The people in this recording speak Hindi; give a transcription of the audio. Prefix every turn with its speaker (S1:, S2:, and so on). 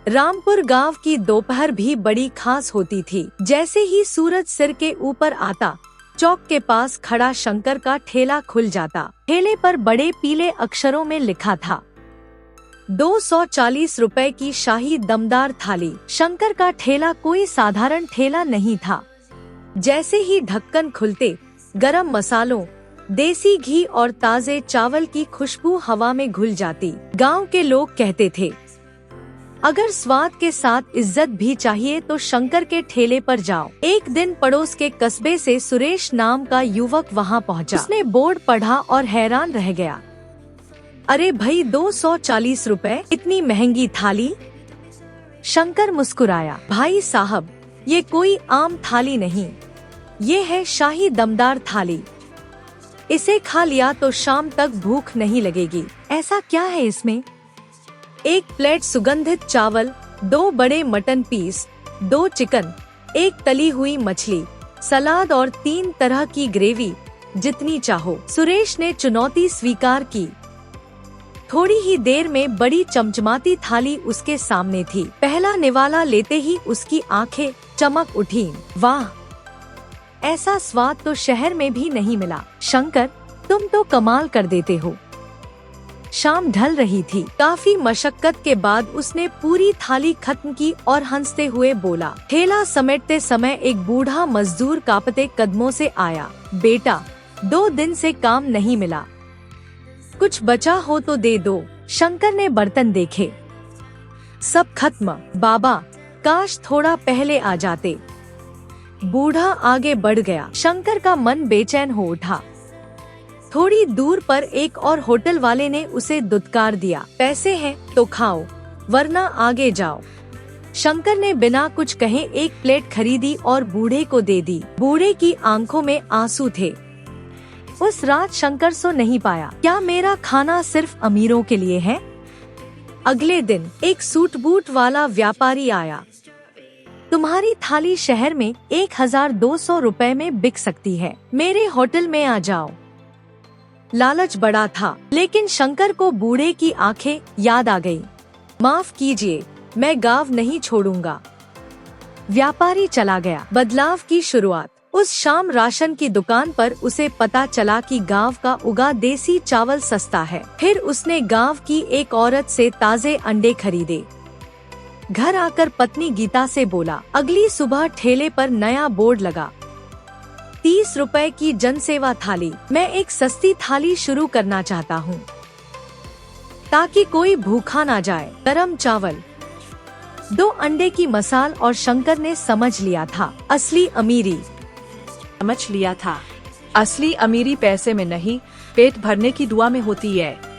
S1: रामपुर गांव की दोपहर भी बड़ी खास होती थी। जैसे ही सूरज सिर के ऊपर आता, चौक के पास खड़ा शंकर का ठेला खुल जाता। ठेले पर बड़े पीले अक्षरों में लिखा था 240 रुपए की शाही दमदार थाली। शंकर का ठेला कोई साधारण ठेला नहीं था। जैसे ही ढक्कन खुलते, गरम मसालों, देसी घी और ताजे चावल की खुशबू हवा में घुल जाती। गांव के लोग कहते थे, अगर स्वाद के साथ इज्जत भी चाहिए तो शंकर के ठेले पर जाओ। एक दिन पड़ोस के कस्बे से सुरेश नाम का युवक वहां पहुंचा। उसने बोर्ड पढ़ा और हैरान रह गया। अरे भाई, 240 रुपए, इतनी महंगी थाली? शंकर मुस्कुराया। भाई साहब, ये कोई आम थाली नहीं, ये है शाही दमदार थाली। इसे खा लिया तो शाम तक भूख नहीं लगेगी। ऐसा क्या है इसमें? एक प्लेट सुगंधित चावल, 2 बड़े मटन पीस, 2 चिकन, एक तली हुई मछली, सलाद और 3 तरह की ग्रेवी, जितनी चाहो। सुरेश ने चुनौती स्वीकार की। थोड़ी ही देर में बड़ी चमचमाती थाली उसके सामने थी। पहला निवाला लेते ही उसकी आंखें चमक उठी। वाह, ऐसा स्वाद तो शहर में भी नहीं मिला। शंकर, तुम तो कमाल कर देते हो। शाम ढल रही थी। काफी मशक्कत के बाद उसने पूरी थाली खत्म की और हंसते हुए बोला। ठेला समेटते समय एक बूढ़ा मजदूर कांपते कदमों से आया। बेटा, 2 दिन से काम नहीं मिला, कुछ बचा हो तो दे दो। शंकर ने बर्तन देखे, सब खत्म। बाबा, काश थोड़ा पहले आ जाते। बूढ़ा आगे बढ़ गया। शंकर का मन बेचैन हो उठा। थोड़ी दूर पर एक और होटल वाले ने उसे दुत्कार दिया। पैसे हैं तो खाओ, वरना आगे जाओ। शंकर ने बिना कुछ कहे एक प्लेट खरीदी और बूढ़े को दे दी। बूढ़े की आंखों में आंसू थे। उस रात शंकर सो नहीं पाया। क्या मेरा खाना सिर्फ अमीरों के लिए है? अगले दिन एक सूट बूट वाला व्यापारी आया। तुम्हारी थाली शहर में 1200 रुपए में बिक सकती है, मेरे होटल में आ जाओ। लालच बड़ा था, लेकिन शंकर को बूढ़े की आंखें याद आ गई। माफ कीजिए, मैं गांव नहीं छोड़ूंगा। व्यापारी चला गया। बदलाव की शुरुआत। उस शाम राशन की दुकान पर उसे पता चला कि गांव का उगा देसी चावल सस्ता है। फिर उसने गांव की एक औरत से ताजे अंडे खरीदे। घर आकर पत्नी गीता से बोला। अगली सुबह ठेले पर नया बोर्ड लगा, 30 रुपए की जनसेवा थाली। मैं एक सस्ती थाली शुरू करना चाहता हूँ, ताकि कोई भूखा ना जाए। गरम चावल, 2 अंडे की मसाल और शंकर ने समझ लिया था असली अमीरी पैसे में नहीं, पेट भरने की दुआ में होती है।